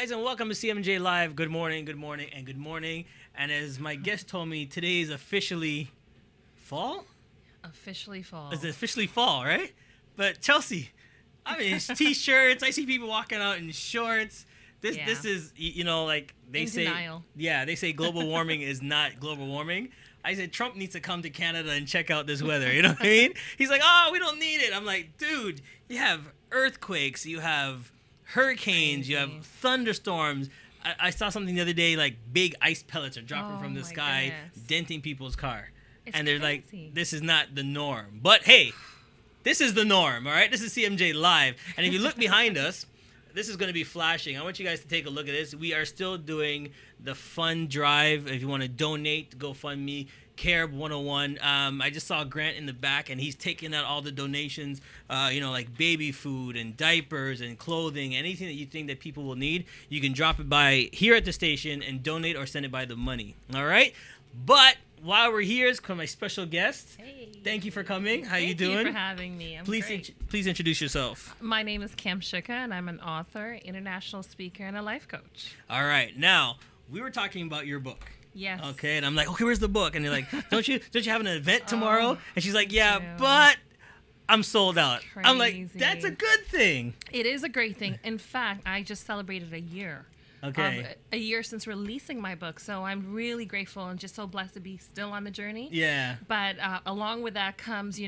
guys, and welcome to CMJ Live. Good morning, good morning, and good morning. And as my guest told me, today is officially fall? Officially fall. It's officially fall, right? But Chelsea, I mean, it's t-shirts. I see people walking out in shorts. This is, like they say. Denial. Yeah, they say global warming is not global warming. I said Trump needs to come to Canada and check out this weather. You know what I mean? He's like, oh, we don't need it. I'm like, dude, you have earthquakes, you have hurricanes, you have thunderstorms. I saw something the other day, like big ice pellets are dropping from the sky, denting people's car. And they're like, this is not the norm. But hey, this is the norm, all right? This is CMJ Live. And if you look behind us, this is going to be flashing. I want you guys to take a look at this. We are still doing the fund drive. If you want to donate, GoFundMe, Carib 101. I just saw Grant in the back, and he's taking out all the donations, like baby food and diapers and clothing, anything that you think that people will need. You can drop it by here at the station and donate or send it by the money. All right? But while we're here is my special guest. Hey. Thank you for coming. How you doing? Thank you for having me. I'm great. Please introduce yourself. My name is Kamshuka, and I'm an author, international speaker, and a life coach. All right. Now, we were talking about your book. Yes. Okay, and I'm like, okay, where's the book? And you're like, don't you have an event tomorrow? And she's like, yeah, do. but I'm sold out. Crazy. I'm like, that's a good thing. It is a great thing. In fact, I just celebrated a year. Okay. A year since releasing my book. So I'm really grateful and just so blessed to be still on the journey. Yeah. But along with that comes,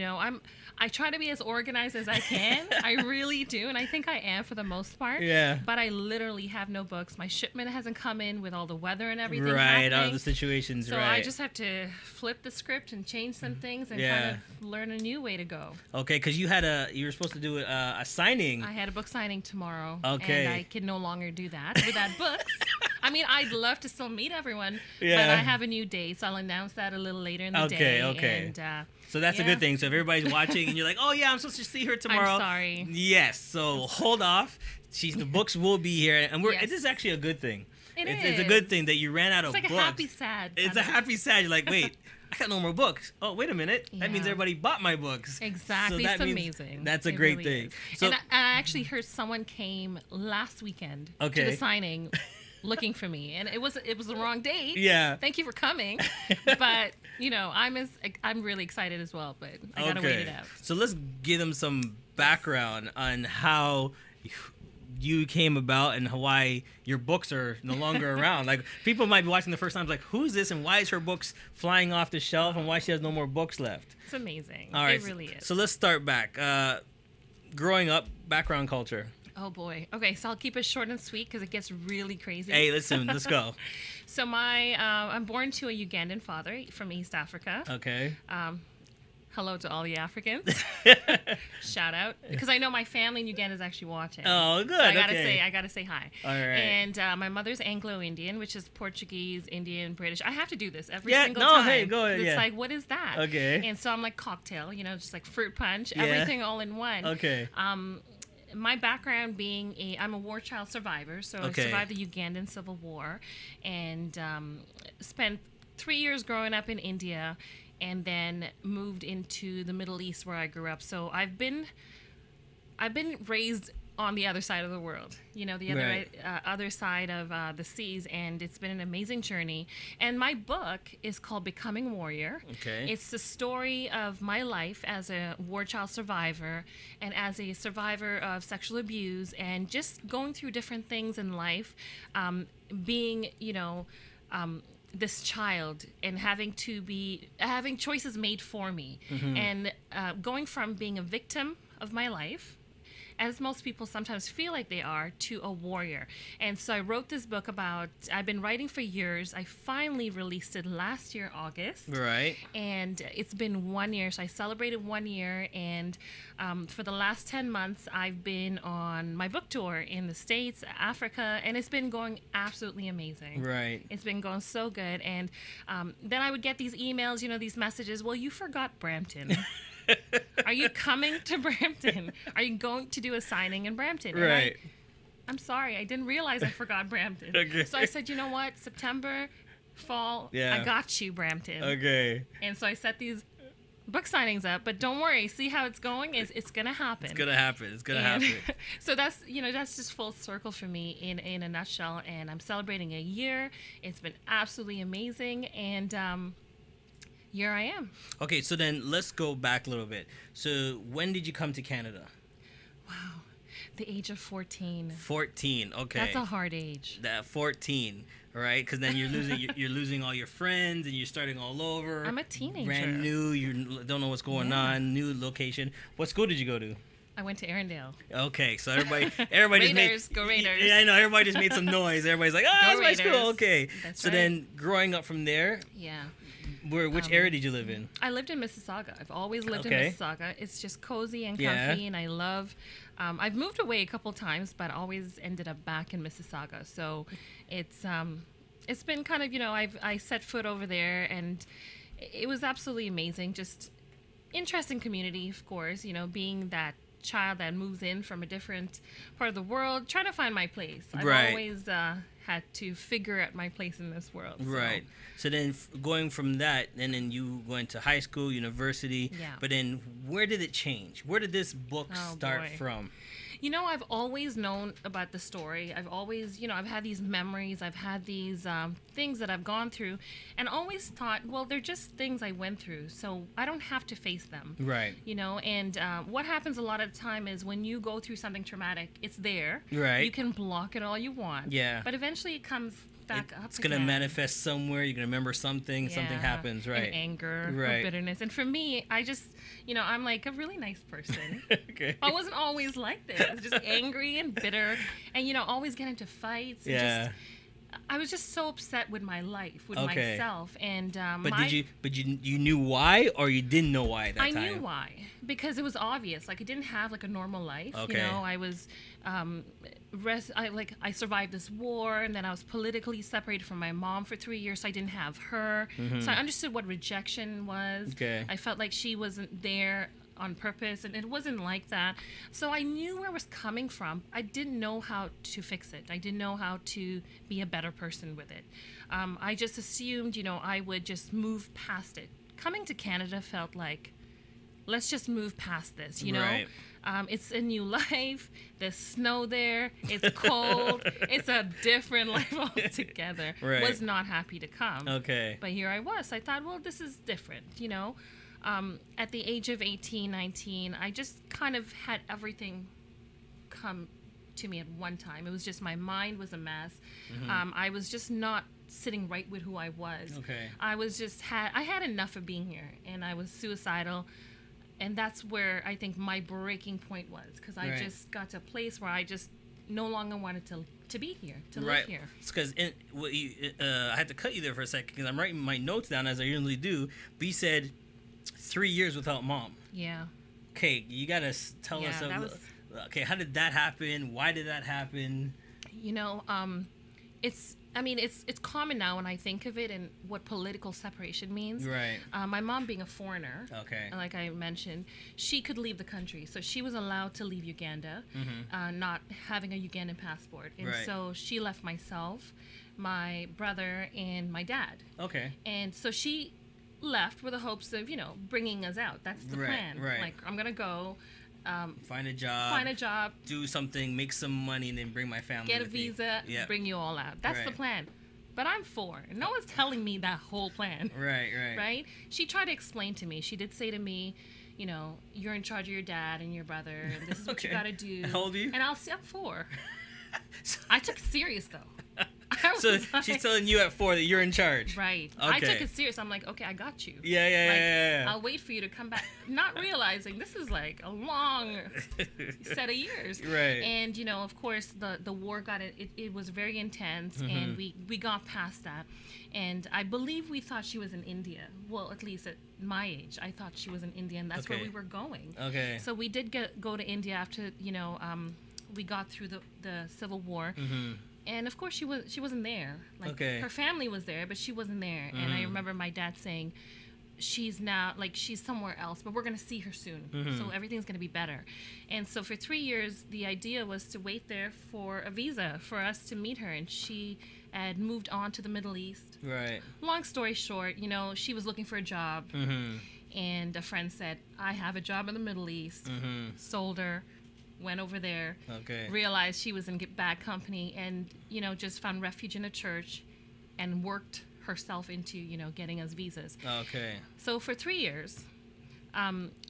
I try to be as organized as I can. I really do. And I think I am for the most part. Yeah. But I literally have no books. My shipment hasn't come in with all the weather and everything Right, happening. all the situations, so right. I just have to flip the script and change some things and kind of learn a new way to go. Okay, because you were supposed to do a signing. I had a book signing tomorrow. Okay. And I can no longer do that without books. I mean, I'd love to still meet everyone, but Yeah. I have a new date, so I'll announce that a little later in the day. Okay. And, So that's a good thing. So if everybody's watching and you're like, oh, yeah, I'm supposed to see her tomorrow. I'm sorry. Yes. So hold off. The books will be here. And Yes. it is actually a good thing. It's a is. good thing that you ran out of It's like books. a happy sad. It's a happy sad. You're like, wait, I got no more books. Oh, wait a minute. That means Yeah. everybody bought my books. Exactly. So it's that means amazing. That's a It great really thing. is. So And I actually heard someone came last weekend to the signing looking for me, and it was the wrong date. Yeah. Thank you for coming. But, I'm really excited as well, but I got to wait it out. So let's give them some background on how you came about and why your books are no longer around. Like, people might be watching the first time, like, who's this and why is her books flying off the shelf and why she has no more books left? It's amazing. All right. It really is. So let's start back. Growing up, background culture. Oh boy. Okay, so I'll keep it short and sweet because it gets really crazy. Hey, listen, let's go. So I'm born to a Ugandan father from East Africa. Okay. Hello to all the Africans. Shout out, because I know my family in Uganda is actually watching. Oh, good. So I okay. gotta say hi. All right. And my mother's Anglo-Indian, which is Portuguese, Indian, British. I have to do this every single no, time. hey, go ahead. It's Yeah. like, what is that? Okay. And so I'm like cocktail, just like fruit punch, Yeah. everything all in one. Okay. My background being I'm a war child survivor, so Okay. I survived the Ugandan Civil War, and spent 3 years growing up in India, and then moved into the Middle East where I grew up. So I've been raised on the other side of the world, the other side of the seas, and it's been an amazing journey. And my book is called Becoming Warrior. Okay. It's the story of my life as a war child survivor and as a survivor of sexual abuse, and just going through different things in life, being, this child and having choices made for me, and going from being a victim of my life, as most people sometimes feel like they are, to a warrior. And so I wrote this book I've been writing for years. I finally released it last year, August. Right. And it's been 1 year. So I celebrated 1 year. And for the last 10 months, I've been on my book tour in the States, Africa, and it's been going absolutely amazing. Right. It's been going so good. And then I would get these emails, these messages, well, you forgot Brampton. Are you coming to Brampton? Are you going to do a signing in Brampton? And Right. I'm sorry, I didn't realize I forgot Brampton. Okay. So I said, you know what? September, fall, Yeah. I got you, Brampton. Okay. And so I set these book signings up, but don't worry. See how it's going? It's gonna happen. It's gonna happen. It's gonna happen. So that's that's just full circle for me in a nutshell. And I'm celebrating a year. It's been absolutely amazing, and here I am. Okay, so then let's go back a little bit. So when did you come to Canada? Wow, the age of 14. 14. Okay. That's a hard age. That 14. Right, because then you're losing all your friends and you're starting all over. I'm a teenager. Brand new. You don't know what's going on. New location. What school did you go to? I went to Arendelle. Okay, so everybody Raiders, just made go Raiders. Yeah, I know. Everybody just made some noise. Everybody's like, "Oh, that's my school." Okay. That's so right. then, growing up from there, Yeah. which area did you live in? I lived in Mississauga. I've always lived in Mississauga. It's just cozy and comfy, and I love. I've moved away a couple times, but always ended up back in Mississauga. So it's been kind of, I set foot over there, and it was absolutely amazing. Just interesting community, of course, being that child that moves in from a different part of the world, trying to find my place. I've always had to figure out my place in this world. So. Right. So then going from that, and then you went to high school, university. Yeah. But then where did it change? Where did this book start from? I've always known about the story. I've always, I've had these memories. I've had these things that I've gone through, and always thought, well, they're just things I went through, so I don't have to face them. Right. And what happens a lot of the time is when you go through something traumatic, it's there. Right. You can block it all you want. Yeah. But eventually it comes back up. It's going to manifest somewhere. You're going to remember something. Yeah. Something happens, right? And anger, or bitterness. And for me, I just, I'm like a really nice person. Okay. I wasn't always like this. I was just angry and bitter, and always get into fights. Yeah. I was just so upset with my life, with myself, and But you knew why, or you didn't know why at that time? I knew why, because it was obvious. Like, I didn't have like a normal life. Okay. I was I survived this war, and then I was politically separated from my mom for 3 years, so I didn't have her. Mm-hmm. So I understood what rejection was. Okay. I felt like she wasn't there on purpose, and it wasn't like that. So I knew where it was coming from. I didn't know how to fix it. I didn't know how to be a better person with it. I just assumed, I would just move past it. Coming to Canada felt like, let's just move past this, Right. It's a new life. There's snow there. It's cold. It's a different life altogether. Right. Was not happy to come. Okay. But here I was. I thought, well, this is different, At the age of 18, 19, I just kind of had everything come to me at one time. It was just my mind was a mess. Mm-hmm. I was just not sitting right with who I was. Okay. I had enough of being here, and I was suicidal. And that's where I think my breaking point was, because I just got to a place where I just no longer wanted to be here, to live here. It's because I had to cut you there for a second, because I'm writing my notes down as I usually do. But you said 3 years without mom. Yeah. Okay, you got to tell us. Okay, how did that happen? Why did that happen? It's common now when I think of it and what political separation means. Right. My mom being a foreigner, okay, like I mentioned, she could leave the country. So she was allowed to leave Uganda, not having a Ugandan passport. And so she left myself, my brother, and my dad. Okay. And so she left with the hopes of, bringing us out. That's the plan. Right. Like, I'm going to go... find a job, do something, make some money, and then bring my family. Get a visa, bring you all out. That's the plan. But I'm 4. No one's telling me that whole plan. Right? She tried to explain to me. She did say to me, you're in charge of your dad and your brother, and this is what you got to do. How old are you? And I'm 4. I took it serious, though. So she's telling you at 4 that you're in charge. Right. Okay. I took it serious. I'm like, okay, I got you. Yeah. I'll wait for you to come back. Not realizing this is like a long set of years. Right. And, of course, the war got it was very intense, and we got past that. And I believe we thought she was in India. Well, at least at my age, I thought she was in India, and that's where we were going. Okay. So we did go to India after, we got through the Civil War. Mm-hmm. And of course she wasn't there. Like, her family was there, but she wasn't there. Mm-hmm. And I remember my dad saying, she's somewhere else, but we're going to see her soon. Mm-hmm. So everything's going to be better. And so for 3 years, the idea was to wait there for a visa for us to meet her. And she had moved on to the Middle East. Right. Long story short, she was looking for a job. Mm-hmm. And a friend said, I have a job in the Middle East. Sold her, went over there, realized she was in bad company, and, you know, just found refuge in a church and worked herself into, you know, getting us visas. Okay. So for 3 years,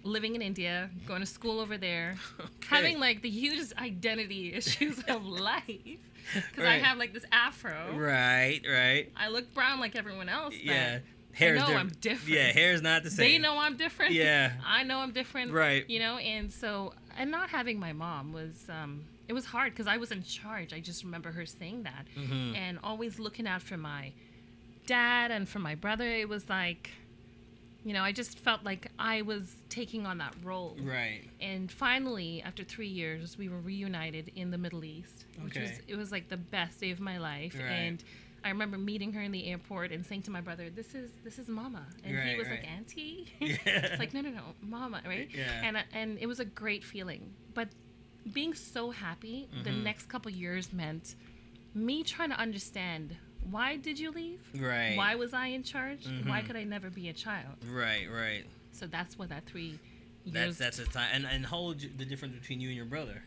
living in India, going to school over there, having like the huge identity issues of life. Because I have like this afro. Right. I look brown like everyone else. Yeah. Hair's I'm different. Yeah, hair's not the same. They know I'm different. Yeah. I know I'm different. Right. You know, and so, and not having my mom was, it was hard because I was in charge. I just remember her saying that. And always looking out for my dad and for my brother. It was like, you know, I just felt like I was taking on that role. Right. And finally, after 3 years, we were reunited in the Middle East. Which was like the best day of my life. Right. And I remember meeting her in the airport and saying to my brother, "This is Mama," and he was like, "Auntie." It's like, no, Mama, right? Yeah. And it was a great feeling. But being so happy, the next couple years meant me trying to understand, why did you leave? Right. Why was I in charge? Why could I never be a child? Right. So that's what that 3 years. That's the time. And how old the difference between you and your brother?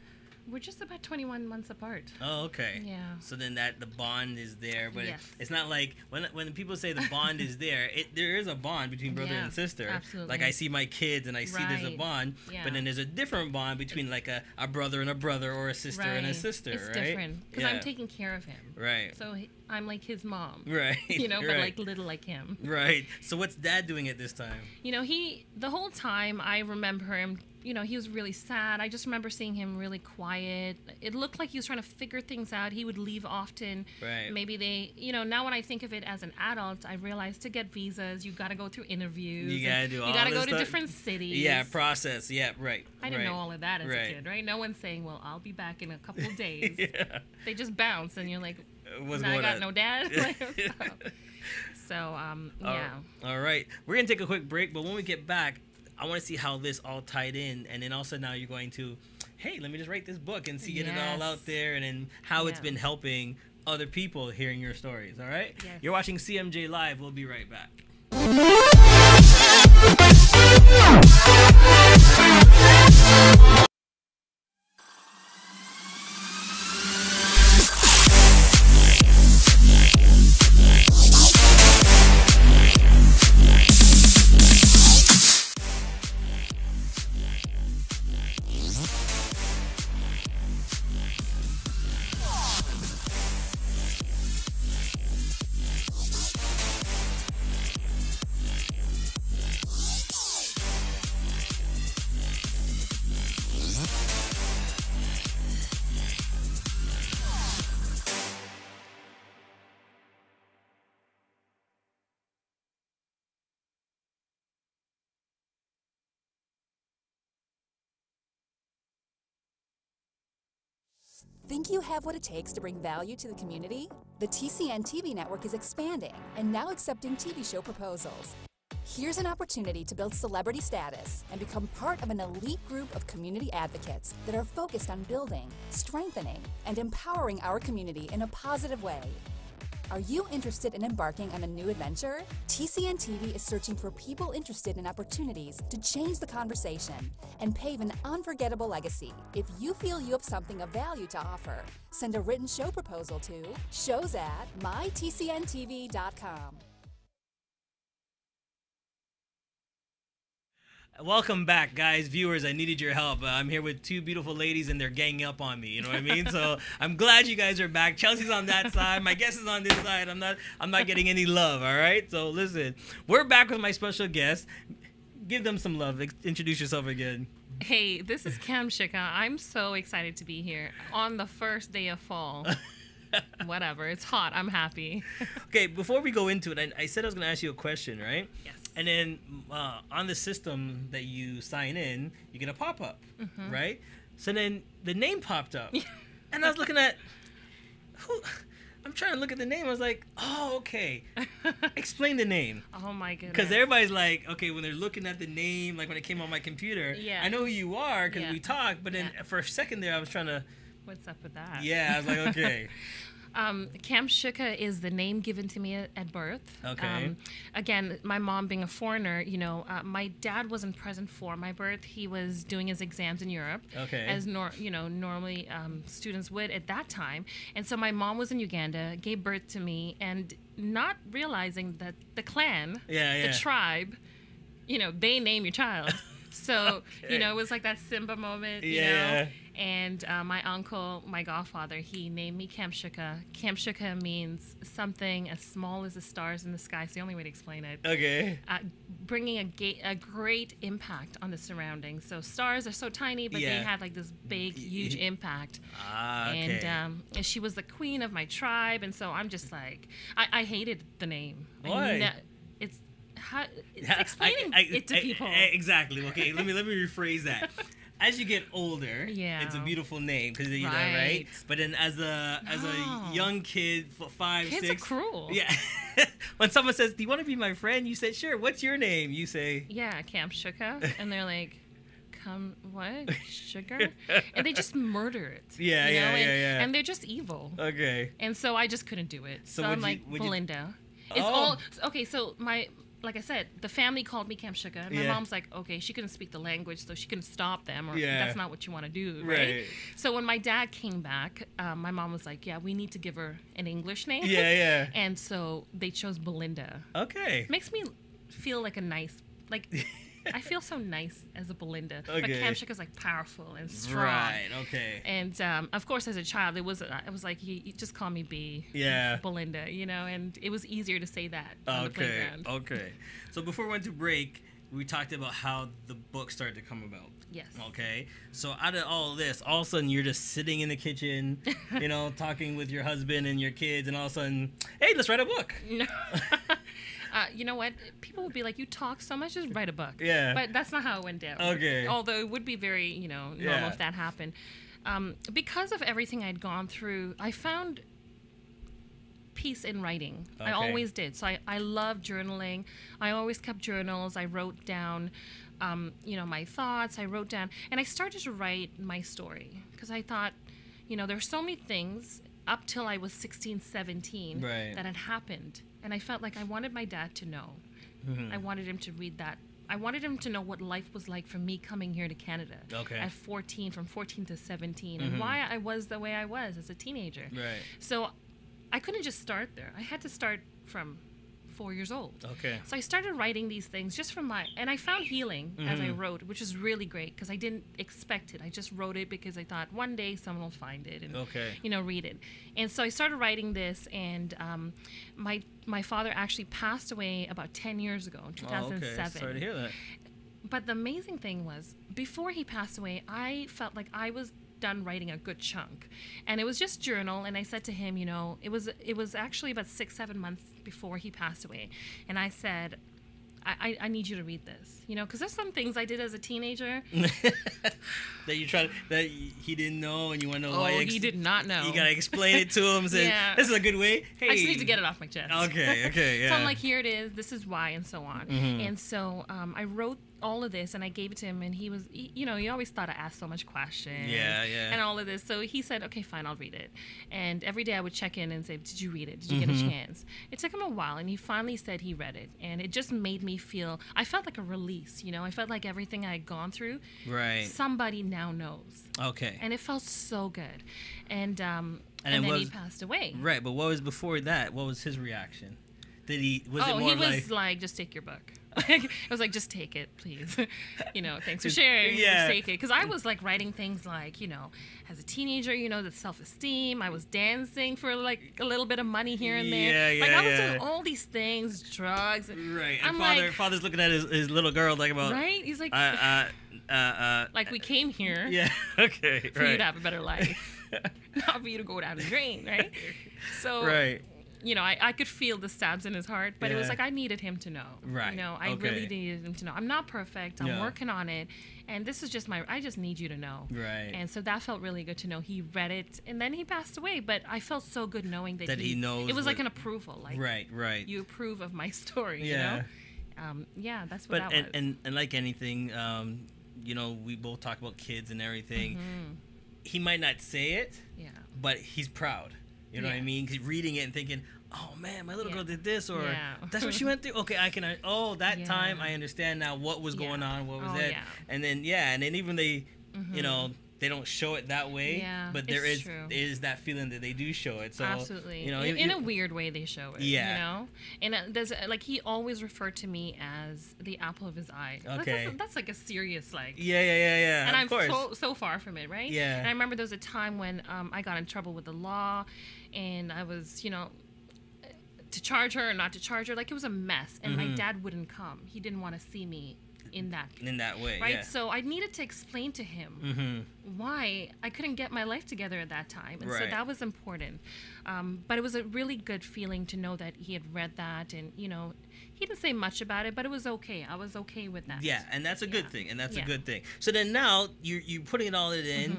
We're just about 21 months apart. Oh, okay. Yeah. So then the bond is there, but Yes. it's not like when people say the bond is there, there is a bond between brother and sister. Absolutely. Like I see my kids and I see there's a bond, but then there's a different bond between like a brother and a brother or a sister and a sister, it's right? different because I'm taking care of him. Right. So I'm like his mom. Right. You know, but like little like him. Right. So what's Dad doing at this time? You know, the whole time I remember him, you know, he was really sad. I just remember seeing him really quiet. It looked like he was trying to figure things out. He would leave often. Right. Maybe you know, now when I think of it as an adult, I realize to get visas, you got to go through interviews. You got to do all You got to go stuff. to different cities. Yeah, process. Yeah, right. I didn't know all of that as a kid, right? No one's saying, well, I'll be back in a couple of days. Yeah. They just bounce and you're like, what's now going I got on? no dad. So, yeah. All right. We're going to take a quick break, but when we get back, I want to see how this all tied in. And then also now you're going to, hey, let me just write this book and get it all out there, and then how it's been helping other people hearing your stories. All right? Yes. You're watching CMJ Live. We'll be right back. Think you have what it takes to bring value to the community? The TCN TV network is expanding and now accepting TV show proposals. Here's an opportunity to build celebrity status and become part of an elite group of community advocates that are focused on building, strengthening, and empowering our community in a positive way. Are you interested in embarking on a new adventure? TCN TV is searching for people interested in opportunities to change the conversation and pave an unforgettable legacy. If you feel you have something of value to offer, send a written show proposal to shows@mytcntv.com. Welcome back, guys, viewers. I needed your help. I'm here with two beautiful ladies, and they're ganging up on me. You know what I mean? So I'm glad you guys are back. Chelsea's on that side. My guest is on this side. I'm not getting any love. All right. So listen, we're back with my special guest. Give them some love. Introduce yourself again. Hey, this is Kamshuka. I'm so excited to be here on the first day of fall. Whatever. It's hot. I'm happy. Okay. Before we go into it, I said I was going to ask you a question, right? Yes. And then on the system that you sign in, you get a pop-up, right? So then the name popped up. And I was looking at I'm trying to look at the name. I was like, oh, okay. Explain the name. Oh, my goodness. Because everybody's like, okay, when they're looking at the name, like when it came on my computer, I know who you are because we talked. But then for a second there, I was trying to. What's up with that? Yeah, I was like, okay. Kamshuka is the name given to me at birth. Okay. Again, my mom being a foreigner, my dad wasn't present for my birth. He was doing his exams in Europe, Okay. as normally students would at that time. And so my mom was in Uganda, gave birth to me, and not realizing that the clan, Yeah. the tribe, they name your child. So, Okay. it was like that Simba moment, Yeah. And my uncle, my godfather, he named me Kamshuka. Kamshuka means something as small as the stars in the sky. It's the only way to explain it. Okay. Bringing a great impact on the surroundings. So stars are so tiny, but they Yeah. have like this big, huge impact. Okay. And she was the queen of my tribe. And so I'm just like, I hated the name. Why? It's explaining it to people. Exactly. Okay, let me rephrase that. As you get older, Yeah. it's a beautiful name because right. Right. But then as a young kid, 5, Kids 6, are cruel. Yeah. When someone says, "Do you want to be my friend?" You say, "Sure." What's your name? You say, Yeah, Kamshuka. And they're like, what? Sugar? And they just murder it. Yeah, yeah. And they're just evil. Okay. And so I just couldn't do it. So I'm like, Belinda. It's Oh. all okay. So like I said, the family called me Kamshuka. And my Yeah. mom's like, okay, she couldn't speak the language, so she couldn't stop them, or Yeah. that's not what you want to do, right? Right. So when my dad came back, my mom was like, yeah, we need to give her an English name. Yeah. And so they chose Belinda. Okay. Makes me feel like I feel so nice as a Belinda. But Okay. Kamshuka's like powerful and strong. Right. Okay. And of course, as a child, it was like you just call me B. Yeah. Belinda, and it was easier to say that on the playground. Okay. So before we went to break, we talked about how the book started to come about. Yes. Okay. So out of all of this, all of a sudden you're just sitting in the kitchen, talking with your husband and your kids, and all of a sudden, hey, let's write a book. No. You know what? People would be like, you talk so much, just write a book. Yeah. But that's not how it went down. Okay. Although it would be very, normal Yeah. if that happened. Because of everything I'd gone through, I found peace in writing. Okay. I always did. So I love journaling. I always kept journals. I wrote down, my thoughts. I wrote down, and I started to write my story because I thought, there's so many things up till I was 16, 17 Right. that had happened. And I felt like I wanted my dad to know. Mm-hmm. I wanted him to read that. I wanted him to know what life was like for me coming here to Canada Okay. at 14, from 14 to 17, Mm-hmm. and why I was the way I was as a teenager. Right. So I couldn't just start there. I had to start from 4 years old. Okay. So I started writing these things just from and I found healing as Mm-hmm. I wrote, which is really great because I didn't expect it. I just wrote it because I thought one day someone will find it and, Okay. read it. And so I started writing this, and my father actually passed away about 10 years ago in 2007. Okay. Sorry to hear that. But the amazing thing was, before he passed away, I felt like I was done writing a good chunk, and it was just journal. And I said to him, it was actually about 6-7 months before he passed away, and I said, I need you to read this, because there's some things I did as a teenager that he didn't know, and you want to know why. he did not know. You gotta explain it to him. Say, Yeah. this is a good way. Hey, I just need to get it off my chest. Okay, yeah. So I'm like, here it is. This is why, and so on. Mm-hmm. And so I wrote all of this, and I gave it to him, and he was, he always thought I asked so much questions. Yeah. And all of this. So he said, okay, fine, I'll read it. And every day I would check in and say, did you read it? Did you get a chance? It took him a while, and he finally said he read it. And it just made me feel, I felt like a release, I felt like everything I had gone through, Right. somebody now knows. Okay. And it felt so good. And then he passed away. Right, but what was before that? What was his reaction? Was it more he was like like, just take your book. I was like, just take it, please. Thanks for sharing. Yeah. Just take it. Because I was like writing things like, as a teenager, the self-esteem. I was dancing for like a little bit of money here and there. Yeah, like I was yeah. doing all these things, drugs. right? I'm And like, father's looking at his little girl like about right? He's like, like we came here yeah. Okay. for you to have a better life, not for you to go down the drain, right? So Right. I could feel the stabs in his heart, but it was Yeah. like I needed him to know. Right. I Okay. really needed him to know. I'm not perfect. I'm Yeah. working on it, and this is just I just need you to know. Right. And so that felt really good to know. He read it, and then he passed away. But I felt so good knowing that he knows. It was like what- an approval, like Right. you approve of my story. Yeah. That's what But that was. and like anything, we both talk about kids and everything. Mm-hmm. He might not say it, Yeah. but he's proud. You know what I Yes. mean? 'Cause reading it and thinking, oh man, my little girl did this, or Yeah. that's what she went through. Okay, I can. That time I understand now what was going on, what was it, yeah. and then even they, you know, they don't show it that way, Yeah, but there it's is true. is that feeling that they do show it. So Absolutely. you know, in a weird way they show it. Yeah. You know, and there's like he always referred to me as the apple of his eye. Okay. That's like a serious like. yeah. And of I'm course. so far from it, right? Yeah. And I remember there was a time when I got in trouble with the law, and I was, you know, to charge her or not to charge her, like it was a mess. And my dad wouldn't come. He didn't want to see me in that way, right? yeah. So I needed to explain to him why I couldn't get my life together at that time, and so Right. that was important. But it was a really good feeling to know that he had read that, and you know, he didn't say much about it, but it was okay. I was okay with that. Yeah, and that's a good thing, and that's a Yeah. good thing. So then now you putting it all in.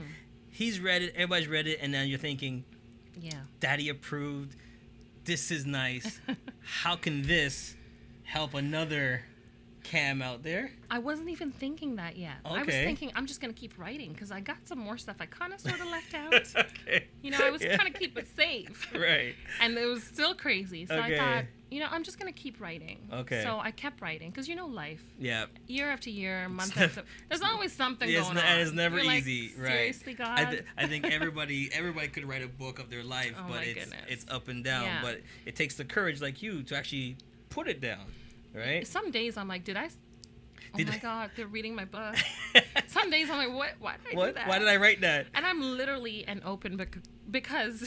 He's read it, everybody's read it, and now you're thinking, Yeah. Daddy approved. This is nice. How can this help another Cam out there? I wasn't even thinking that yet. I was Okay. thinking I'm just gonna keep writing because I got some more stuff I kind of sort of left out. Okay. You know, I was trying to keep it safe. Right. And it was still crazy. So Okay. I thought, you know, I'm just going to keep writing. Okay. So I kept writing because, you know, life. Yeah. Year after year, month after. There's always something Yeah, going on. and it's never You're like, easy, right? Seriously, God? I think everybody could write a book of their life, Oh but my it's goodness. up and down. Yeah. But it takes the courage like you to actually put it down, right? Some days I'm like, oh Did my I- God, they're reading my book. Some days I'm like, why did I do What? that? Why did I write that? And I'm literally an open book because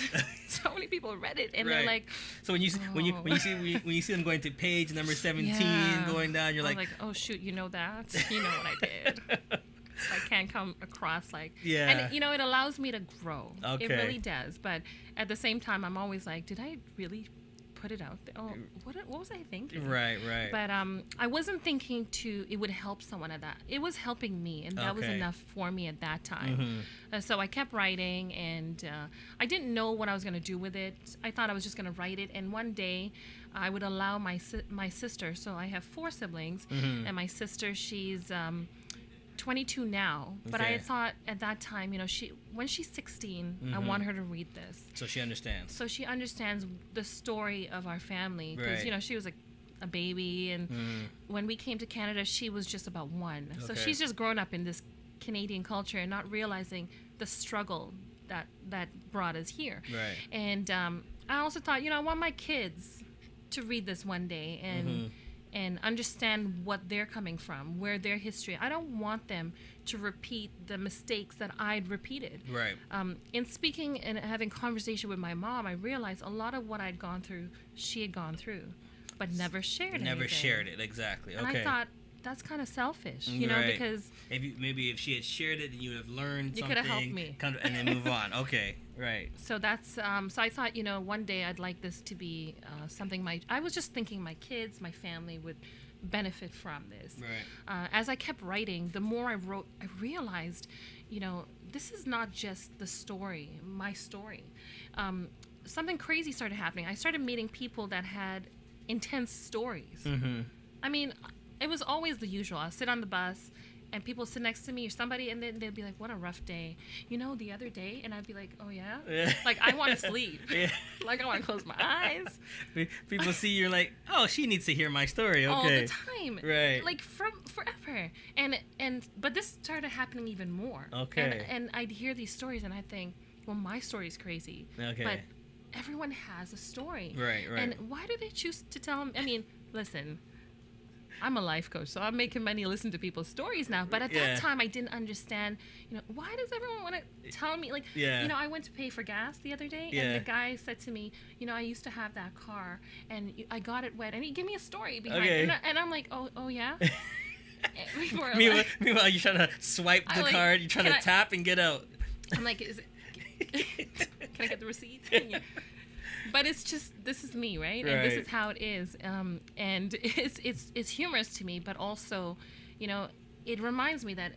so many people read it and they're Right. like, So when you see them going to page number 17 Yeah. going down, you're I'm like, oh shoot, you know that? You know what I did. So I can't come across like, Yeah. and you know, it allows me to grow. Okay. It really does. But at the same time, I'm always like, did I really put it out there? Oh, what was I thinking? right. But I wasn't thinking it would help someone at that. It was helping me, and that was Okay. enough for me at that time. So I kept writing, and I didn't know what I was going to do with it. I thought I was just going to write it, and one day I would allow my sister. So I have 4 siblings, and my sister, she's 22 now. But I Okay. had thought at that time, you know, when she's 16, I want her to read this. So she understands. So she understands the story of our family because Right. you know she was a baby, and when we came to Canada, she was just about 1. So Okay. she's just grown up in this Canadian culture and not realizing the struggle that brought us here. Right. And I also thought, you know, I want my kids to read this one day and understand what they're coming from, where their history. I don't want them to repeat the mistakes that I'd repeated. Right. In speaking and having conversation with my mom, I realized a lot of what I'd gone through, she had gone through, but never shared Never anything. shared it, exactly. And Okay. I thought, that's kind of selfish, you know, Right. because maybe if she had shared it, then you would have learned You something. could have helped me. And then move on. Okay. Right. so that's so I thought, you know, one day I'd like this to be something I was just thinking my kids, my family would benefit from this. Right. As I kept writing, the more I wrote, I realized, you know, this is not just the story, my story. Something crazy started happening. I started meeting people that had intense stories. I mean, it was always the usual. I'll sit on the bus and people sit next to me or somebody, and then they'd be like, what a rough day. You know, the other day, and I'd be like, oh yeah? Yeah. Like, I want to sleep. Yeah. Like, I want to close my eyes. People see you're like, oh, she needs to hear my story. Okay. All the time. Right. Like, from forever. But this started happening even more. Okay. And I'd hear these stories, and I'd think, well, my story's crazy. Okay. But everyone has a story. Right. And why do they choose to tell them? I mean, listen, I'm a life coach, so I'm making money listen to people's stories now. But at Yeah. that time, I didn't understand, you know, why does everyone want to tell me? Like, Yeah. you know, I went to pay for gas the other day, Yeah. and the guy said to me, you know, I used to have that car, and I got it wet. And he gave me a story behind Okay. it. And I'm like, oh yeah? And people are Meanwhile, like- meanwhile, you're trying to swipe the I'm like, card. You're trying to can I- tap and get out. I'm like, can I get the receipt? But it's just, this is me, right? And this Right. is how it is. And it's humorous to me, but also, you know, it reminds me that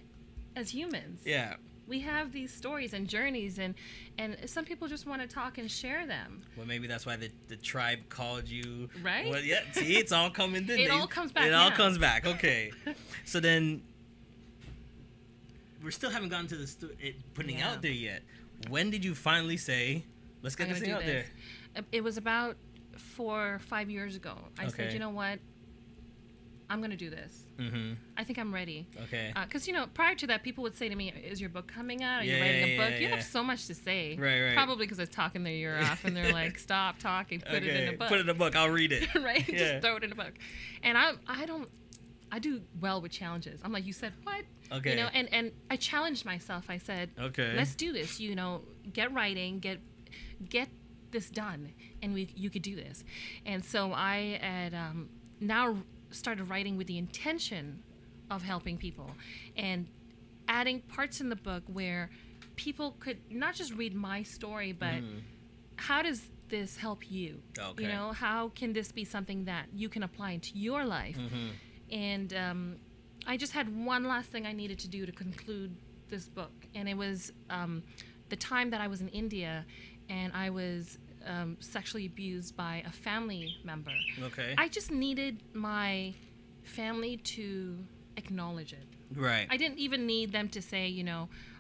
as humans, Yeah. we have these stories and journeys, and some people just want to talk and share them. Well, maybe that's why the tribe called you. Right? Well, yeah. See, it's all coming. It all comes back It all now. comes back. Okay. So then, we still haven't gotten to putting Yeah. out there yet. When did you finally say, Let's get I'm this gonna thing do out this. It was about 4 or 5 years ago. I said, you know what? I'm going to do this. Mm-hmm. I think I'm ready. Okay. Because, prior to that, people would say to me, is your book coming out? Are you Yeah, writing yeah, a book? yeah, You yeah. have so much to say. Right. Probably because they're talking their ear off and they're like, stop talking, put it in a book. Put it in a book. I'll read it. Right? Yeah. Just throw it in a book. And I do well with challenges. I'm like, you said what? Okay. And I challenged myself. I said, Okay. let's do this. Get writing, get this done, and you could do this. And so I had now started writing with the intention of helping people and adding parts in the book where people could not just read my story, but how does this help you? Okay. How can this be something that you can apply into your life? And I just had one last thing I needed to do to conclude this book, and it was the time that I was in India and I was sexually abused by a family member. Okay. I just needed my family to acknowledge it. Right. I didn't even need them to say,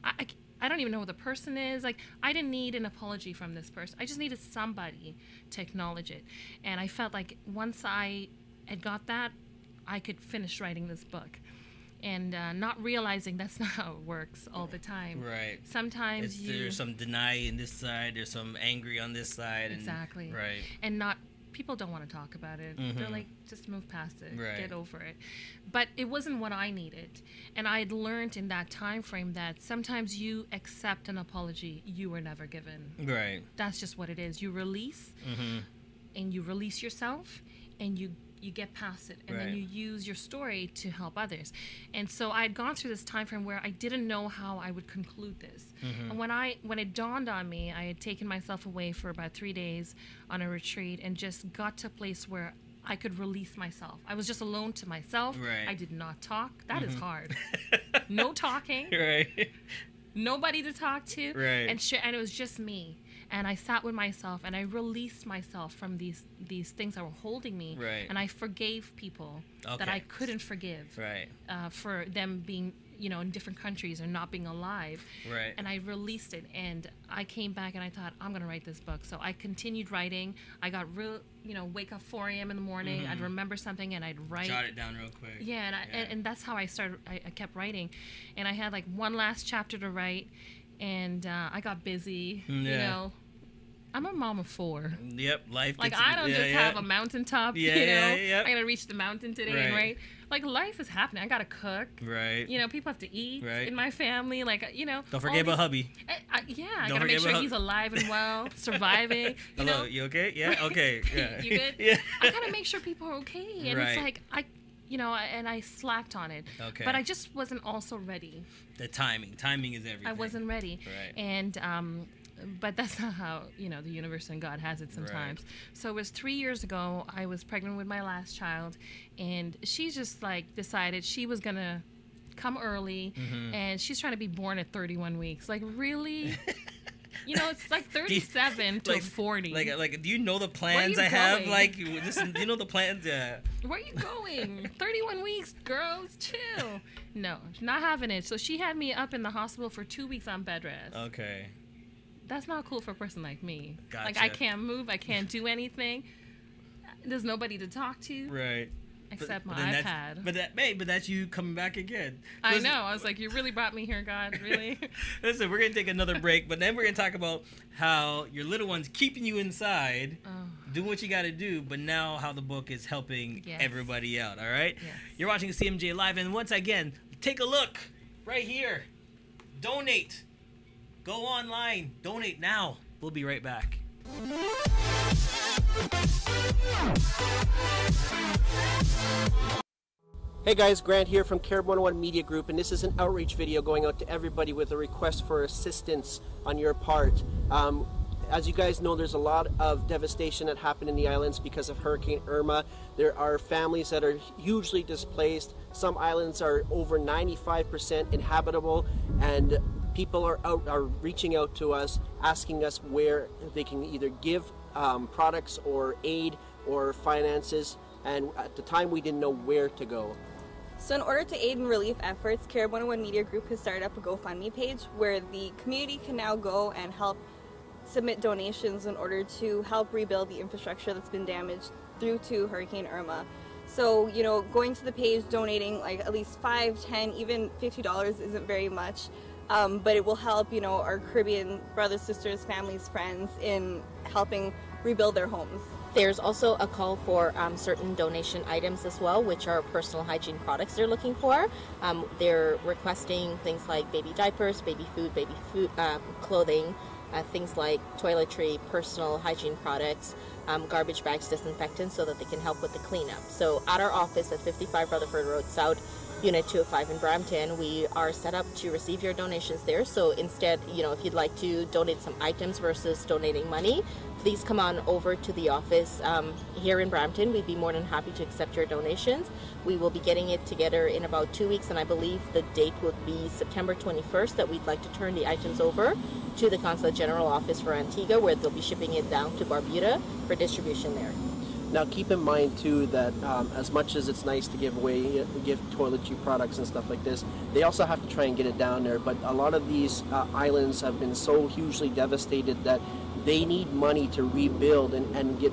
I don't even know who the person is. Like, I didn't need an apology from this person. I just needed somebody to acknowledge it. And I felt like once I had got that, I could finish writing this book. And not realizing that's not how it works all the time. Right. Sometimes there's some deny on this side, there's some angry on this side. Exactly. Right. And people don't want to talk about it. They're like, just move past it. Right. Get over it. But it wasn't what I needed. And I'd learned in that time frame that sometimes you accept an apology you were never given. Right. That's just what it is. You release, and you release yourself, and you get past it, and then you use your story to help others. And so I had gone through this time frame where I didn't know how I would conclude this. And when it dawned on me, I had taken myself away for about 3 days on a retreat and just got to a place where I could release myself. I was just alone to myself. Right. I did not talk. That is hard. No talking. Right. Nobody to talk to. Right. And it was just me. And I sat with myself and I released myself from these things that were holding me. Right. And I forgave people that I couldn't forgive. Right. For them being, in different countries or not being alive. Right. And I released it, and I came back and I thought, I'm going to write this book. So I continued writing. I got wake up 4 a.m. in the morning. I'd remember something and I'd write. Jot it down real quick. Yeah, and that's how I started. I kept writing. And I had like one last chapter to write, and I got busy, I'm a mom of 4. Yep, life. Like, I don't just have a mountaintop, Yeah. I gotta reach the mountain today, Right. right? Like, life is happening. I gotta cook. Right. People have to eat Right. in my family. Like, Don't forget about hubby. I Don't gotta make forget sure about he's alive and well, surviving. Hello, you okay? Yeah, okay. Yeah. You good? Yeah. I gotta make sure people are okay. And it's Right. like, and I slacked on it. Okay. But I just wasn't also ready. The timing. Timing is everything. I wasn't ready. Right. And, but that's not how, the universe and God has it sometimes. Right. So it was 3 years ago. I was pregnant with my last child, and she just decided she was going to come early, and she's trying to be born at 31 weeks. Like, really? It's like 37 to 40. Like, do you know the plans Where I are you have? going? Like, do you know the plans? Yeah. Where are you going? 31 weeks, girls, chill. No, not having it. So she had me up in the hospital for 2 weeks on bed rest. Okay. That's not cool for a person like me. Gotcha. Like, I can't move. I can't do anything. There's nobody to talk to. Right. Except my then iPad. But that's you coming back again. I know. I was like, you really brought me here, God. Really? Listen, we're going to take another break, but then we're going to talk about how your little one's keeping you inside, doing what you got to do, but now how the book is helping everybody out, all right? Yes. You're watching CMJ Live, and once again, take a look right here. Donate. Go online. Donate now. We'll be right back. Hey guys, Grant here from Care 101 Media Group, and this is an outreach video going out to everybody with a request for assistance on your part. As you guys know, there's a lot of devastation that happened in the islands because of Hurricane Irma. There are families that are hugely displaced. Some islands are over 95% inhabitable, and people are reaching out to us, asking us where they can either give products or aid or finances, and at the time we didn't know where to go. So in order to aid in relief efforts, Care 101 Media Group has started up a GoFundMe page where the community can now go and help submit donations in order to help rebuild the infrastructure that's been damaged due to Hurricane Irma. So, you know, going to the page, donating like at least $5, $10, even $50 isn't very much, but it will help, you know, our Caribbean brothers, sisters, families, friends in helping rebuild their homes. There's also a call for certain donation items as well, which are personal hygiene products they're looking for. They're requesting things like baby diapers, baby food, clothing, things like toiletry, personal hygiene products, garbage bags, disinfectants, so that they can help with the cleanup. So at our office at 55 Rutherford Road South, Unit 205 in Brampton, we are set up to receive your donations there. So instead, you know, if you'd like to donate some items versus donating money, please come on over to the office here in Brampton. We'd be more than happy to accept your donations. We will be getting it together in about 2 weeks, and I believe the date would be September 21st that we'd like to turn the items over to the Consulate General Office for Antigua, where they'll be shipping it down to Barbuda for distribution there. Now keep in mind too that as much as it's nice to give toiletry products and stuff like this, they also have to try and get it down there. But a lot of these islands have been so hugely devastated that they need money to rebuild and get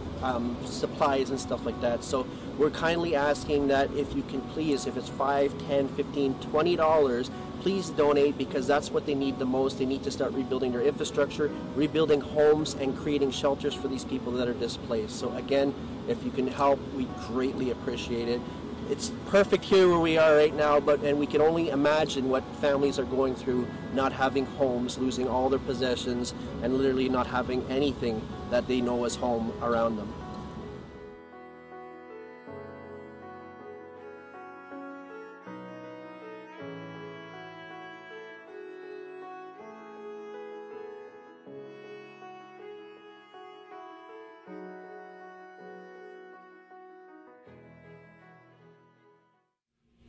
supplies and stuff like that. So we're kindly asking that if you can please, if it's $5, $10, $15, $20, please donate, because that's what they need the most. They need to start rebuilding their infrastructure, rebuilding homes, and creating shelters for these people that are displaced. So again, if you can help, we greatly appreciate it. It's perfect here where we are right now, and we can only imagine what families are going through, not having homes, losing all their possessions, and literally not having anything that they know as home around them.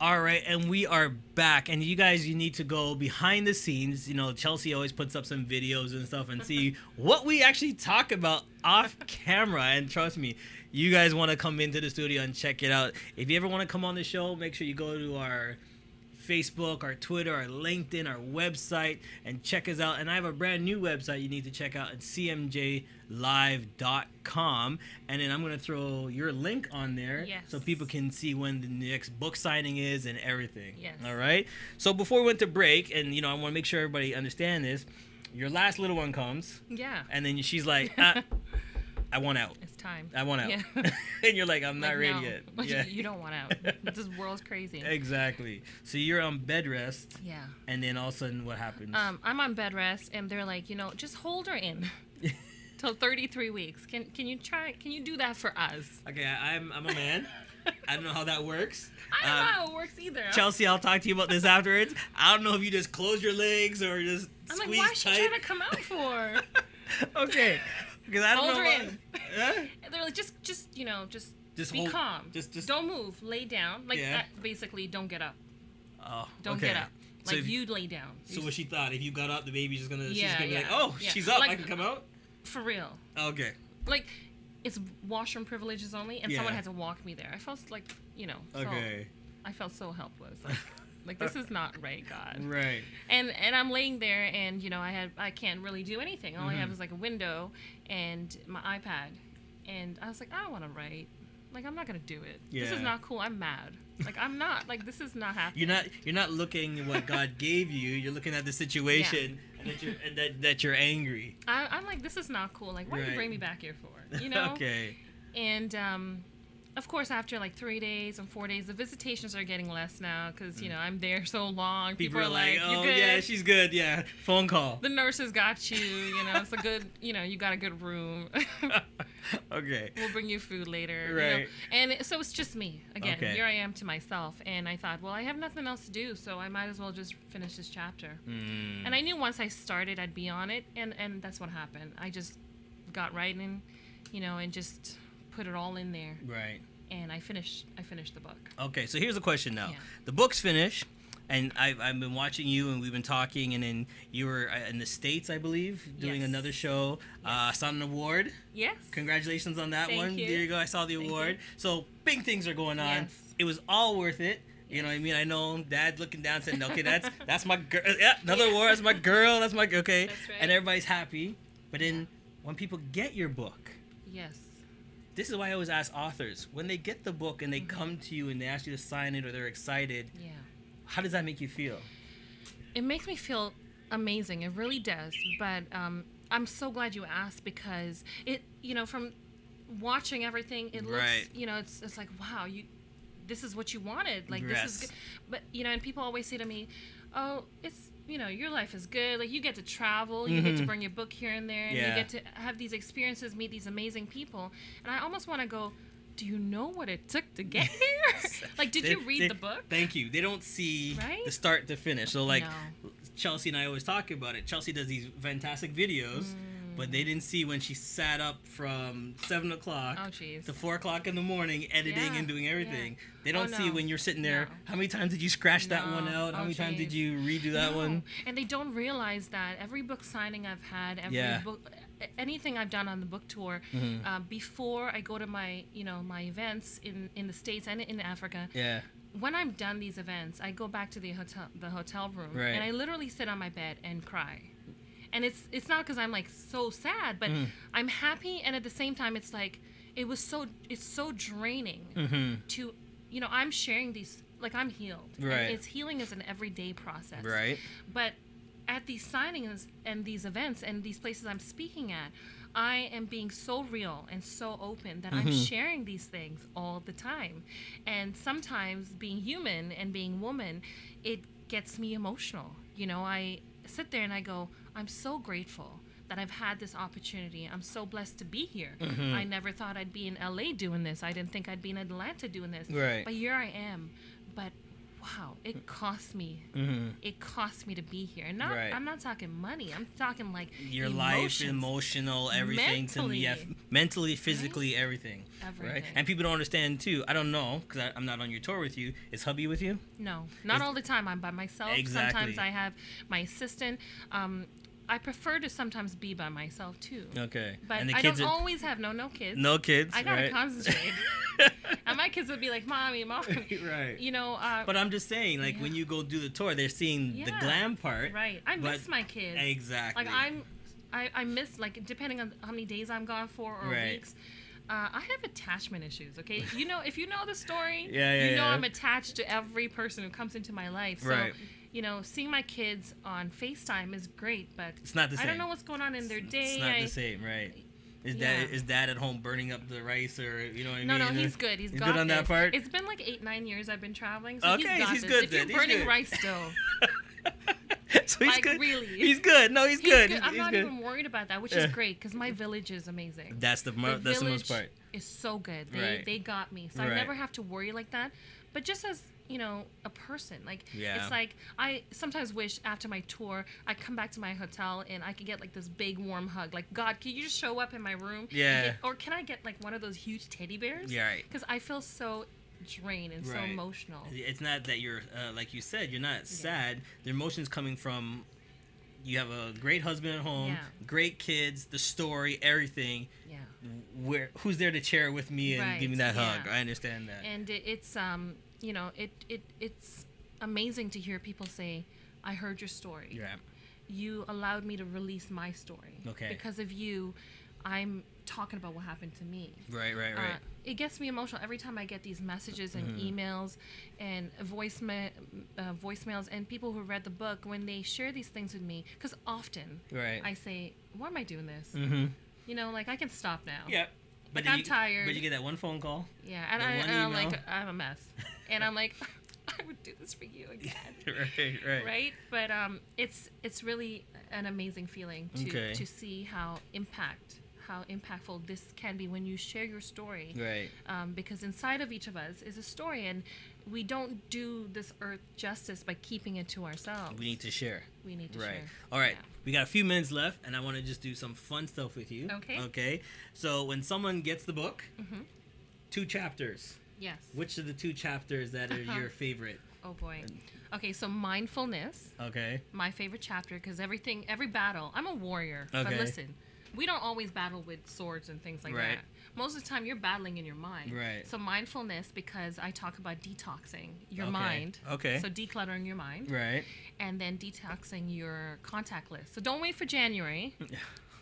All right, and we are back. And you guys, you need to go behind the scenes. You know, Chelsea always puts up some videos and stuff and see what we actually talk about off camera. And trust me, you guys want to come into the studio and check it out. If you ever want to come on the show, make sure you go to our Facebook, our Twitter, our LinkedIn, our website, and check us out. And I have a brand new website you need to check out at cmjlive.com. And then I'm going to throw your link on there, yes, so people can see when the next book signing is and everything. Yes. All right? So before we went to break, and, you know, I want to make sure everybody understand this, your last little one comes. Yeah. And then she's like, I want out. It's time. I want out. Yeah. And you're like, I'm not ready no. yet. Yeah. You don't want out. This world's crazy. Exactly. So you're on bed rest. Yeah. And then all of a sudden, what happens? I'm on bed rest, and they're like, you know, just hold her in till 33 weeks. Can you try? Can you do that for us? Okay, I'm a man. I don't know how that works. I don't know how it works either. Chelsea, I'll talk to you about this afterwards. I don't know if you just close your legs or just I'm squeeze like, why is she tight. trying to come out for? Okay. Because I don't Hold know. her in. And they're like, just you know, just be hold, calm. Just don't move. Lay down. Like Yeah. basically, don't get up. Oh, Don't okay. get up. So Like if- you lay down. So what she thought, if you got up, the baby's just gonna, she's Yeah, gonna be like, yeah, oh, yeah. she's up, Like- I can come out? For real. Okay. Like, it's washroom privileges only, and Yeah. someone had to walk me there. I felt like, you know, so Okay. I felt so helpless. Like this is not right, God. Right. And I'm laying there, and you know, I can't really do anything. All I have is like a window and my iPad, and I was like, I don't want to write. Like, I'm not gonna do it. This is Yeah. not cool. I'm mad. Like, I'm not. Like, this is not happening. You're not looking at what God gave you. You're looking at the situation, and that you're angry. I'm like, this is not cool. Like, what did you Right. bring me back here for? You know? Okay. And of course, after like 3 days and 4 days, the visitations are getting less now because you know I'm there so long. People are like, like, "You oh good?" yeah, she's good. Yeah, phone call. The nurses got you. You know, it's a good. You know, you got a good room. Okay. We'll bring you food later. You Right. know? And so it's just me again. Okay. Here I am to myself, and I thought, well, I have nothing else to do, so I might as well just finish this chapter. And I knew once I started, I'd be on it, and that's what happened. I just got right in, you know, and just put it all in there. Right. And I finished the book. Okay, so here's a question now. Yeah. The book's finished, and I've been watching you, and we've been talking, and then you were in the States, I believe, doing Yes. another show. Saw an award. Yes. Congratulations on that Thank one. you. There you go. I saw the Thank award. you. So big things are going on. Yes. It was all worth it. You know what I mean? I know Dad's looking down saying, okay, that's my girl. Yeah, another award. That's my girl. That's my, okay. That's right. And everybody's happy. But then when people get your book, Yes. this is why I always ask authors, when they get the book and they come to you and they ask you to sign it or they're excited, Yeah. how does that make you feel? It makes me feel amazing. It really does. But I'm so glad you asked, because it, from watching everything, it looks, Right. It's like, wow, this is what you wanted. Like, Yes. this is good. But, and people always say to me, oh, it's, your life is good. Like, you get to travel, you get to bring your book here and there, and you get to have these experiences, meet these amazing people. And I almost want to go, do you know what it took to get here? Like, did you read the book? Thank you. They don't see Right? the start to finish. So, like, No. Chelsea and I always talk about it. Chelsea does these fantastic videos, but they didn't see when she sat up from 7 o'clock Oh, jeez. to 4 o'clock in the morning editing Yeah, and doing everything. yeah. They don't Oh, see no. when you're sitting there. No. How many times did you scratch that No. one out? How Oh, many times did jeez. you redo that No. one? And they don't realize that every book signing I've had, every book, anything I've done on the book tour, before I go to my, my events in the States and in Africa, Yeah. when I'm done these events, I go back to the hotel room, Right. and I literally sit on my bed and cry. And it's not because I'm like so sad, but I'm happy, and at the same time, it's like it's so draining to, I'm sharing these, like, I'm healed. Right. And healing is an everyday process. Right. But at these signings and these events and these places I'm speaking at, I am being so real and so open that I'm sharing these things all the time. And sometimes, being human and being woman, it gets me emotional. I sit there and I go, I'm so grateful that I've had this opportunity. I'm so blessed to be here. I never thought I'd be in LA doing this. I didn't think I'd be in Atlanta doing this. Right. But here I am. But wow, it costs me. It costs me to be here. And Right. I'm not talking money. I'm talking like Your life, emotions. emotional, everything to me. Yeah, mentally, physically, everything. Right? Everything. And people don't understand, too. I don't know, because I'm not on your tour with you. Is hubby with you? No, not all the time. I'm by myself. Exactly. Sometimes I have my assistant. I prefer to sometimes be by myself too. Okay. But And the I kids don't are- always have no kids. No kids, I gotta right? concentrate. And my kids would be like, "Mommy." Right. But I'm just saying, like, when you go do the tour, they're seeing the Yeah. glam part. Right. I miss but- my kids. Exactly. Like I miss, like, depending on how many days I'm gone for or Right. weeks. I have attachment issues. Okay, if you know the story, Yeah, you know yeah. I'm attached to every person who comes into my life. So, Right. seeing my kids on FaceTime is great, but It's not the I don't same. know what's going on in their day. It's not the same, right? Is Yeah. dad at home burning up the rice, or you know what I No, mean? he's good. He's got good on that this. part. It's been like 8-9 years I've been traveling, so Okay, he's got he's this. good If then. you're He's burning good. rice still, So he's like, good. really. He's good. No, he's he's good. good. I'm He's not good. even worried about that, which Yeah. is great because my village is amazing. That's the most village part. is so good. Right. They got me, so I Right. never have to worry like that. But just as a person, like Yeah. it's like I sometimes wish after my tour I come back to my hotel and I could get like this big warm hug. Like, God, can you just show up in my room? Yeah. Or can I get like one of those huge teddy bears? Yeah, right. Because I feel so drained and so Right. emotional. It's not that you're, like you said, you're not sad. The emotion's coming from, you have a great husband at home, Yeah. great kids, the story, everything. Yeah. Who's there to share with me and Right, give me that yeah. hug? I understand that. And it's it's amazing to hear people say, I heard your story. Yeah. You allowed me to release my story. Okay. Because of you, I'm talking about what happened to me. Right. It gets me emotional every time I get these messages and emails and voicemails and people who read the book when they share these things with me. Because often Right. I say, why am I doing this? Mm-hmm. Like I can stop now. Yeah. Like, then I'm tired. But you get that one phone call. Yeah, and, The one I'm email. like, I'm a mess. And I'm like, I would do this for you again. Right. Right? But it's really an amazing feeling to see how impactful this can be when you share your story. Right. Because inside of each of us is a story, and we don't do this earth justice by keeping it to ourselves. We need to share. We need to Right. share. All right. Yeah. We got a few minutes left, and I want to just do some fun stuff with you. Okay. Okay. So when someone gets the book, 2 chapters. Yes. Which are the 2 chapters that are your favorite? Oh boy. Okay, so mindfulness. Okay. My favorite chapter, because every battle, I'm a warrior. But Okay. listen, we don't always battle with swords and things like Right. that. Most of the time, you're battling in your mind. Right. So mindfulness, because I talk about detoxing your Okay. mind. Okay. So decluttering your mind. Right. And then detoxing your contact list. So don't wait for January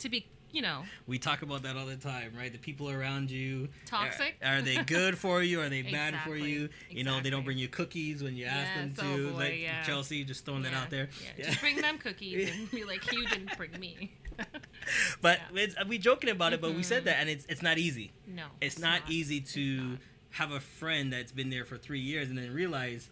to be you know. We talk about that all the time, right? The people around you. Toxic? Are they good for you? Are they bad for Exactly. you? You know, they don't bring you cookies when you ask them to. Oh boy, like yeah. Chelsea, just throwing that out there. Yeah. Just bring them cookies and be like, you didn't bring me. But we joking about it, but we said that, and it's not easy. No. It's not easy to have a friend that's been there for 3 years and then realize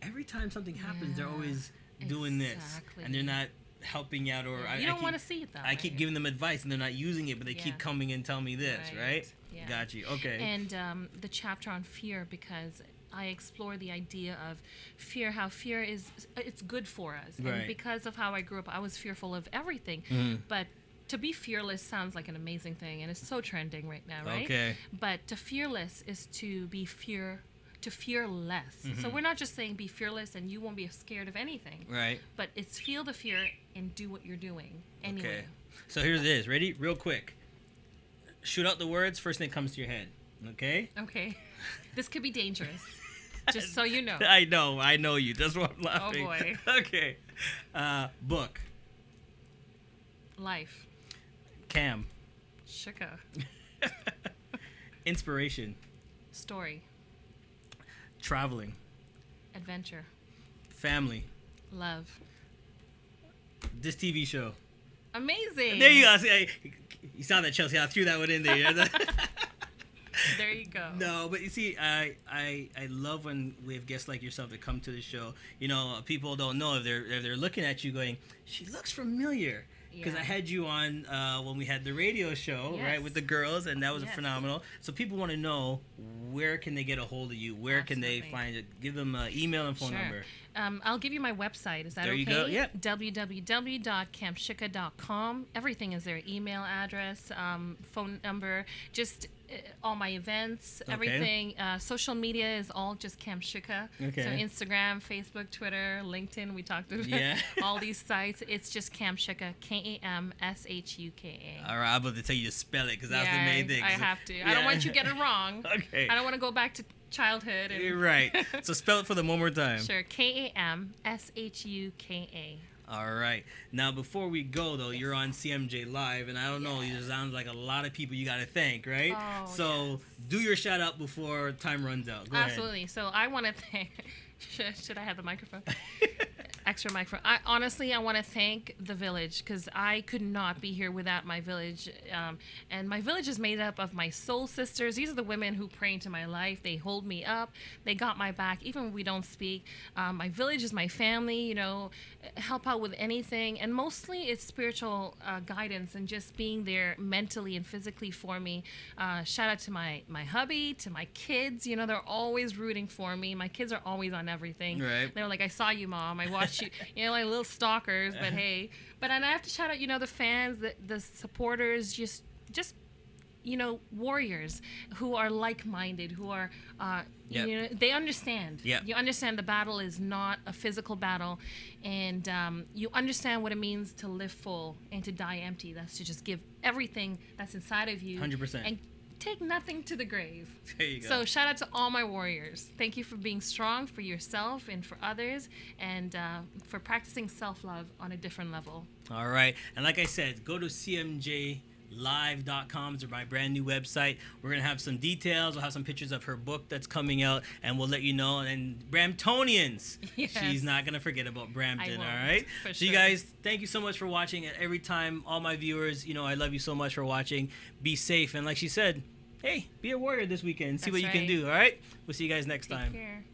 every time something happens, they're always doing this, and they're not helping out, or you don't want to see it that way. I keep giving them advice and they're not using it, but they keep coming and telling me this, right? Yeah. Got you. Okay. And the chapter on fear, because I explore the idea of fear, how fear it's good for us. Right. And because of how I grew up, I was fearful of everything. But to be fearless sounds like an amazing thing, and it's so trending right now, right? Okay. But to fearless is to be to fear less. So we're not just saying be fearless and you won't be scared of anything. Right. But it's feel the fear and do what you're doing anyway. Okay. So here's this. Ready? Real quick. Shoot out the words. First thing that comes to your head. Okay? Okay. This could be dangerous. Just so you know. I know you. That's why I'm laughing. Oh boy. Okay. Book. Life. Cam. Shuka. Inspiration. Story. Traveling. Adventure. Family. Love. This TV show. Amazing. There you go. See, you saw that, Chelsea. I threw that one in there. There you go. No, but you see, I love when we have guests like yourself that come to the show. You know, people don't know if they're looking at you going, she looks familiar. Because I had you on when we had the radio show, right, with the girls, and that was phenomenal. So people want to know, where can they get a hold of you? Where can they find it? Give them an email and phone number. I'll give you my website. Is that there okay? There you go. Yep. www.kamshuka.com. Everything is there. Email address, phone number, just all my events, everything. Social media is all just Kamshuka. Okay. So Instagram, Facebook, Twitter, LinkedIn. We talked about all these sites. It's just Kamshuka. Kamshuka. All right, I'm about to tell you to spell it because that's the main thing. I have to. I don't want you to get it wrong. Okay. I don't want to go back to childhood. You're right. So spell it for them one more time. Sure. Kamshuka. All right. Now, before we go, though, you're on CMJ Live, and I don't know, it sounds like a lot of people you got to thank, right? Oh, so do your shout out before time runs out. Go Absolutely. ahead. So I want to thank. Should I have the microphone? Extra microphone. I want to thank the village, because I could not be here without my village. And my village is made up of my soul sisters. These are the women who pray into my life. They hold me up. They got my back, even when we don't speak. My village is my family, you know, help out with anything. And mostly it's spiritual guidance and just being there mentally and physically for me. Shout out to my hubby, to my kids. You know, they're always rooting for me. My kids are always on everything. Right. They're like, I saw you, Mom. I watched you. You know, like little stalkers, but hey. But and I have to shout out, you know, the fans, the supporters, just you know, warriors who are like-minded, who are, you know, they understand. Yep. You understand the battle is not a physical battle, and you understand what it means to live full and to die empty. That's to just give everything that's inside of you. 100%. And take nothing to the grave. There you go. So shout out to all my warriors. Thank you for being strong for yourself and for others, and for practicing self-love on a different level. All right. And like I said, go to CMJLive.com. It's my brand new website. We're going to have some details. We'll have some pictures of her book that's coming out, and we'll let you know. And Bramptonians, she's not going to forget about Brampton, all right? So you guys, thank you so much for watching. And every time, all my viewers, you know, I love you so much for watching. Be safe. And like she said, hey, be a warrior this weekend. See what you can do, all right? We'll see you guys next time. Take care.